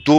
2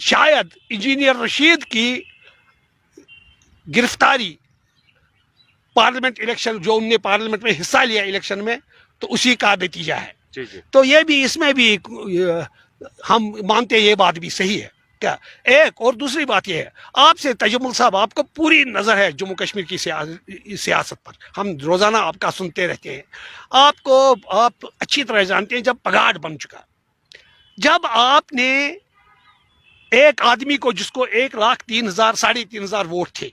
شاید انجینئر رشید کی گرفتاری پارلیمنٹ الیکشن جو ان نے پارلیمنٹ میں حصہ لیا الیکشن میں تو اسی کا نتیجہ ہے. تو یہ بھی اس میں بھی ہم مانتے ہیں یہ بات بھی صحیح ہے. کیا ایک اور دوسری بات یہ ہے, آپ سے تجمل صاحب آپ کو پوری نظر ہے جموں کشمیر کی سیاست پر, ہم روزانہ آپ کا سنتے رہتے ہیں, آپ اچھی طرح جانتے ہیں جب پگاڑ بن چکا, جب آپ نے ایک آدمی کو جس کو 1,03,000 3,500 ووٹ تھے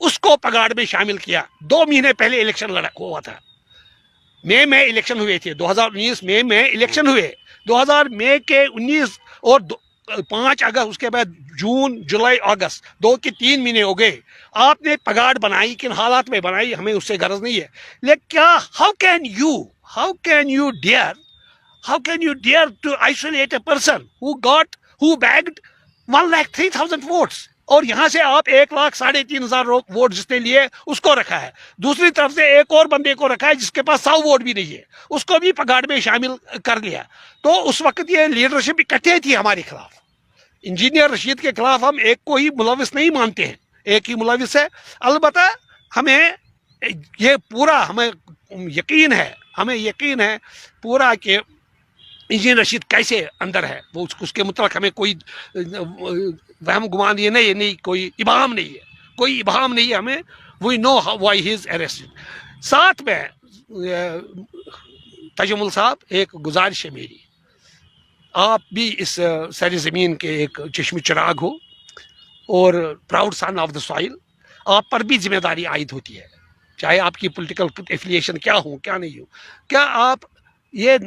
اس کو پگاڑ میں شامل کیا, 2 مہینے پہلے الیکشن لڑا ہوا تھا, مئی میں الیکشن ہوئے تھے, 2019 مئی میں الیکشن ہوئے, 2000 مئی کے 19 اور 5 اگست, اس کے بعد جون جولائی اگست 2 کے 3 مہینے ہو گئے. آپ نے پگاڑ بنائی, کن حالات میں بنائی ہمیں اس سے غرض نہیں ہے, لیکن کیا how can you dare to isolate a person who bagged 1,03,000 votes, اور یہاں سے آپ 1,03,000 ووٹ جس نے لیے اس کو رکھا ہے, دوسری طرف سے ایک اور بندے کو رکھا ہے جس کے پاس 100 ووٹ بھی نہیں ہے, اس کو بھی پگاڑ میں شامل کر لیا. تو اس وقت یہ لیڈرشپ اکٹھے تھی ہمارے خلاف, انجینئر رشید کے خلاف ہم ایک کو ہی ملوث نہیں مانتے ہیں, ایک ہی ملوث ہے. البتہ ہمیں یہ پورا ہمیں یقین ہے پورا کہ انجینئر رشید کیسے اندر ہے, وہ اس کے متعلق ہمیں کوئی وہم گمان یہ نہیں, کوئی ابہام نہیں ہے ہمیں, وی نو وائی ہی از اریسٹڈ. ساتھ میں تجمل صاحب ایک گزارش ہے میری, آپ بھی اس سر زمین کے ایک چشم چراغ ہو اور proud son of the soil, آپ پر بھی ذمہ داری عائد ہوتی ہے, چاہے آپ کی پولیٹیکل ایفیلیشن کیا ہو کیا نہیں ہو. کیا آپ یہ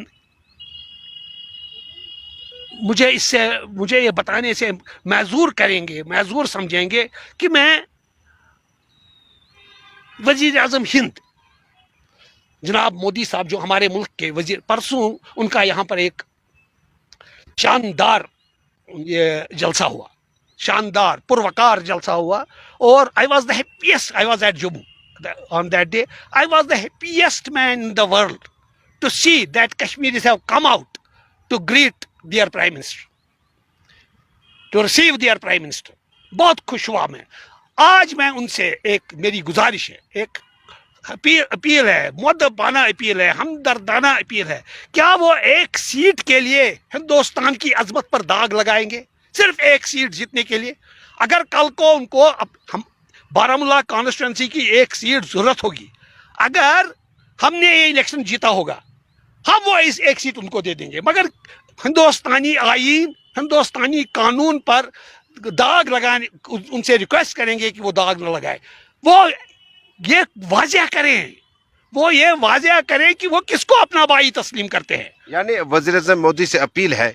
مجھے یہ بتانے سے معذور سمجھیں گے کہ میں وزیر اعظم ہند جناب مودی صاحب جو ہمارے ملک کے وزیر, پرسوں ان کا یہاں پر ایک شاندار یہ جلسہ ہوا, شاندار پروقار جلسہ ہوا, اور I was at Jammu on that day. I was the happiest man in the world to see that Kashmiris have come out to greet their prime minister, to receive their prime minister. بہت خوش ہوا میں. آج میں ان سے ایک میری گزارش ہے, ایک اپیل ہے, مؤدبانہ اپیل ہے, ہمدردانہ اپیل ہے, کیا وہ ایک سیٹ کے لیے ہندوستان کی عظمت پر داغ لگائیں گے, صرف ایک سیٹ جیتنے کے لیے؟ اگر کل کو ان کو بارامولہ کانسٹیٹوینسی کی ایک سیٹ ضرورت ہوگی, اگر ہم نے یہ الیکشن جیتا ہوگا, ہم وہ اس ایک سیٹ ان کو دے دیں گے, مگر ہندوستانی آئین ہندوستانی قانون پر داغ لگانے ان سے ریکویسٹ کریں گے کہ وہ داغ نہ لگائے. وہ یہ واضح کریں کہ وہ کس کو اپنا بھائی تسلیم کرتے ہیں. یعنی وزیر اعظم مودی سے اپیل ہے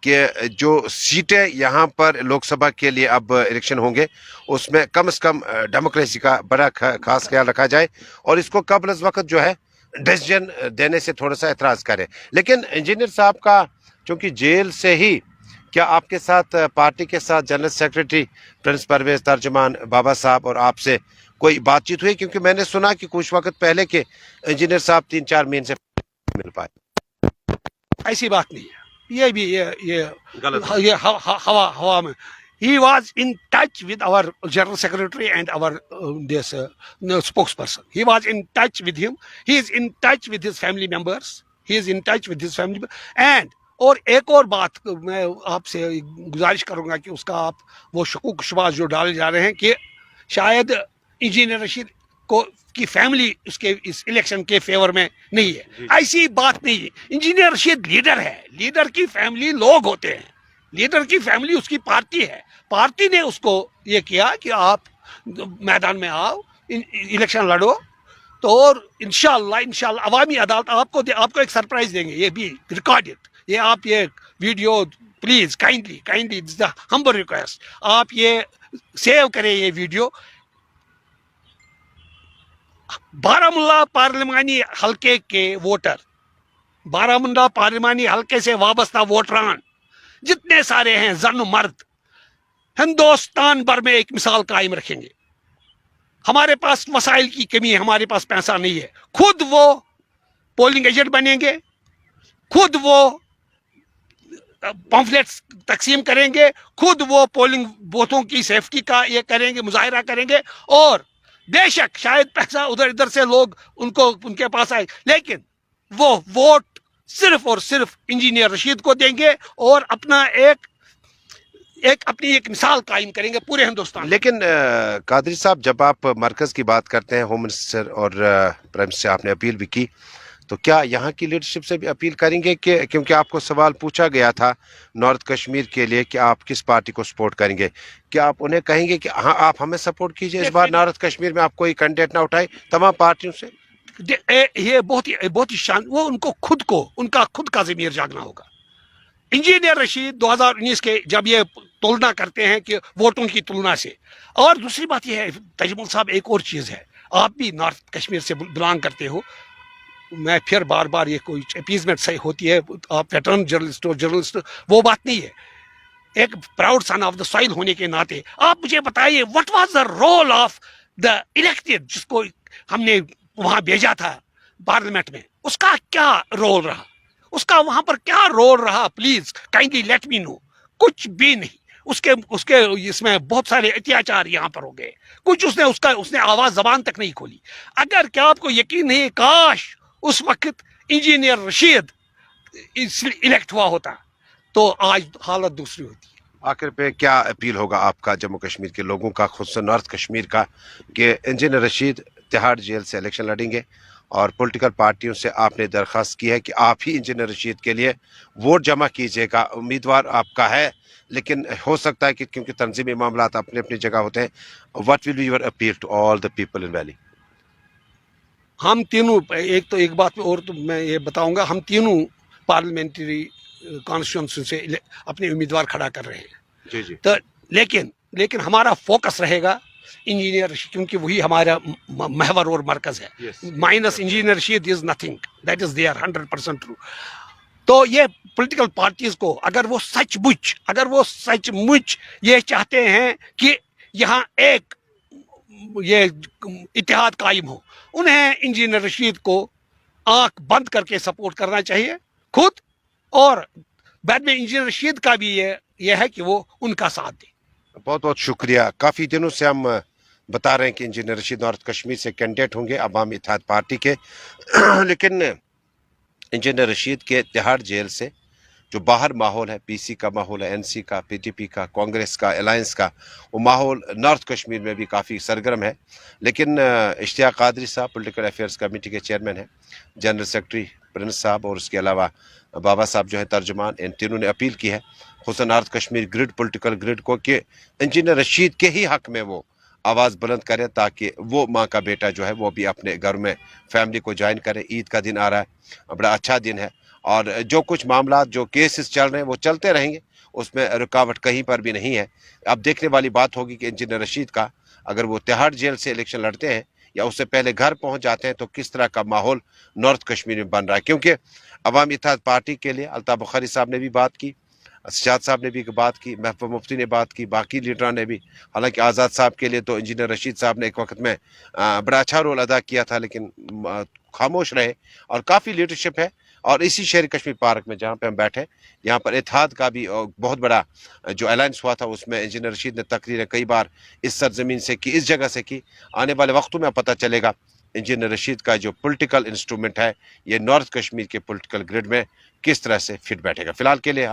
کہ جو سیٹیں یہاں پر لوک سبھا کے لیے اب الیکشن ہوں گے اس میں کم از کم ڈیموکریسی کا بڑا خاص خیال رکھا جائے, اور اس کو قبل از وقت جو ہے ڈیسیجن دینے سے تھوڑا سا اعتراض کرے. لیکن انجینئر صاحب کا چونکہ جیل سے ہی, کیا آپ کے ساتھ پارٹی کے ساتھ جنرل سیکریٹری پرنس پرویز ترجمان بابا صاحب اور آپ سے کوئی بات چیت ہوئی؟ کیونکہ میں نے سنا کہ کچھ وقت پہلے کے انجینئر صاحب 3-4 مہینے سے مل پائے. ایسی بات نہیں ہے, یہ بھی یہ ہوا میں. He was in touch with our general secretary and our spokesperson. He was in touch with him. He is in touch with his family members. And اور ایک اور بات میں آپ سے گزارش کروں گا کہ اس کا آپ وہ شکوک شبہات جو ڈالے جا رہے ہیں کہ شاید انجینئر رشید کی فیملی اس الیکشن کے فیور میں نہیں ہے, ایسی بات نہیں ہے. انجینئر رشید لیڈر ہے, لیڈر کی فیملی لوگ ہوتے ہیں, لیڈر کی فیملی اس کی پارٹی ہے, پارٹی نے اس کو یہ کیا کہ آپ میدان میں آؤ, الیکشن لڑو, تو اور انشاءاللہ عوامی عدالت آپ کو ایک سرپرائز دیں گے, یہ بھی ریکارڈڈ, یہ آپ یہ video please kindly humble request آپ یہ سیو کریں یہ ویڈیو. بارامولہ پارلیمانی حلقے کے ووٹر, بارامولہ پارلیمانی حلقے سے وابستہ ووٹران جتنے سارے ہیں, زن مرد, ہندوستان بھر میں ایک مثال قائم رکھیں گے. ہمارے پاس وسائل کی کمی ہے, ہمارے پاس پیسہ نہیں ہے, خود وہ پولنگ ایجنٹ بنیں گے, خود وہ پمفلیٹس تقسیم کریں گے, خود وہ پولنگ بوتھوں کی سیفٹی کا یہ کریں گے, مظاہرہ کریں گے, اور بے شک شاید پیسہ ادھر ادھر سے لوگ ان کے پاس آئے, لیکن وہ ووٹ صرف اور صرف انجینئر رشید کو دیں گے اور اپنا اپنی ایک مثال قائم کریں گے پورے ہندوستان. لیکن قادری صاحب, جب آپ مرکز کی بات کرتے ہیں, ہوم منسٹر اور پرائم منسٹر آپ نے اپیل بھی کی, تو کیا یہاں کی لیڈرشپ سے بھی اپیل کریں گے کہ کیونکہ آپ کو سوال پوچھا گیا تھا نارتھ کشمیر کے لیے کہ آپ کس پارٹی کو سپورٹ کریں گے, کیا آپ انہیں کہیں گے کہ ہاں آپ ہمیں سپورٹ کیجئے اس بار نارتھ کشمیر میں, آپ کوئی کینڈیڈیٹ نہ اٹھائے تمام پارٹیوں سے؟ یہ بہت ہی وہ ان کو ان کا خود کا ضمیر جاگنا ہوگا. انجینئر رشید 2019 کے جب یہ تلنا کرتے ہیں کہ ووٹوں کی تلنا سے, اور دوسری بات یہ ہے تجمل صاحب, ایک اور چیز ہے, آپ بھی نارتھ کشمیر سے بلانگ کرتے ہو, میں پھر بار بار یہ کوئی اپیزمنٹ صحیح ہوتی ہے, آپ ویٹرن جرنلسٹ وہ بات نہیں ہے, ایک proud son of the soil ہونے کے ناطے آپ مجھے بتائیے what was the role of the elected, جس کو ہم نے وہاں بھیجا تھا پارلیمنٹ میں, اس کا کیا رول رہا, اس کا وہاں پر کیا رول رہا, پلیز کائنڈلی لیٹ می نو. کچھ بھی نہیں. اس کے اس میں بہت سارے اتیاچار یہاں پر ہو گئے, کچھ اس نے آواز زبان تک نہیں کھولی. اگر کیا آپ کو یقین نہیں, کاش اس وقت انجینئر رشید الیکٹ ہوا ہوتا تو آج حالت دوسری ہوتی. آخر پہ کیا اپیل ہوگا آپ کا جموں کشمیر کے لوگوں کا, خصوصاً نارتھ کشمیر کا, کہ انجینئر رشید تہاڑ جیل سے الیکشن لڑیں گے, اور پولیٹیکل پارٹیوں سے آپ نے درخواست کی ہے کہ آپ ہی انجینئر رشید کے لیے ووٹ جمع کیجیے گا. امیدوار آپ کا ہے, لیکن ہو سکتا ہے کہ کیونکہ تنظیمی معاملات اپنی اپنی جگہ ہوتے ہیں. What will be your appeal to all the people in valley? ہم تینوں, ایک بات اور تو میں یہ بتاؤں گا, ہم تینوں پارلیمنٹری کانسٹیٹوئنسی سے اپنے امیدوار کھڑا کر رہے ہیں. جی جی. تو لیکن ہمارا فوکس رہے گا انجینئر رشید, کیونکہ وہی ہمارا محور اور مرکز ہے. Minus engineer Rashid is nothing, that is there 100% true. تو یہ پولیٹیکل پارٹیز کو اگر وہ سچ مچ یہ چاہتے ہیں کہ یہاں ایک یہ اتحاد قائم ہو, انہیں انجینئر رشید کو آنکھ بند کر کے سپورٹ کرنا چاہیے خود, اور بعد میں انجینئر رشید کا بھی یہ ہے کہ وہ ان کا ساتھ دے. بہت بہت شکریہ. کافی دنوں سے ہم بتا رہے ہیں کہ انجینئر رشید نارتھ کشمیر سے کینڈیڈیٹ ہوں گے عوامی اتحاد پارٹی کے, لیکن انجینئر رشید کے تہاڑ جیل سے جو باہر ماحول ہے, پی سی کا ماحول ہے, این سی کا, پی ٹی پی کا, کانگریس کا, الائنس کا, وہ ماحول نارتھ کشمیر میں بھی کافی سرگرم ہے. لیکن اشتیاق قادری صاحب پولیٹیکل افیئرز کمیٹی کے چیئرمین ہیں, جنرل سیکرٹری پرنس صاحب, اور اس کے علاوہ بابا صاحب جو ہے ترجمان, ان تینوں نے اپیل کی ہے خصوصاً north Kashmir grade political grade کو کہ انجینئر رشید کے ہی حق میں وہ آواز بلند کرے, تاکہ وہ ماں کا بیٹا جو ہے وہ بھی اپنے گھر میں فیملی کو جوائن کرے. عید کا دن آ رہا ہے, بڑا اچھا دن ہے, اور جو کچھ معاملات جو کیسز چل رہے ہیں وہ چلتے رہیں گے, اس میں رکاوٹ کہیں پر بھی نہیں ہے. اب دیکھنے والی بات ہوگی کہ انجینئر رشید کا اگر وہ تہاڑ جیل سے الیکشن لڑتے ہیں یا اس سے پہلے گھر پہنچ جاتے ہیں تو کس طرح کا ماحول نارتھ کشمیر میں بن رہا ہے. کیونکہ عوامی اتحاد پارٹی کے لیے الطاف بخاری صاحب نے بھی بات کی, سجاد صاحب نے بھی بات کی, محبوب مفتی نے بات کی, باقی لیڈران نے بھی. حالانکہ آزاد صاحب کے لیے تو انجینئر رشید صاحب نے ایک وقت میں بڑا اچھا رول ادا کیا تھا, لیکن خاموش رہے, اور کافی لیڈرشپ ہے. اور اسی شہر کشمیر پارک میں جہاں پہ ہم بیٹھے, یہاں پر اتحاد کا بھی بہت بڑا جو الائنس ہوا تھا, اس میں انجینئر رشید نے تقریریں کئی بار اس سرزمین سے کی, اس جگہ سے کی. آنے والے وقتوں میں پتہ چلے گا انجینئر رشید کا جو پولیٹیکل انسٹرومنٹ ہے یہ نارتھ کشمیر کے پولیٹیکل گریڈ میں کس طرح سے فٹ بیٹھے گا. فی الحال کے لیے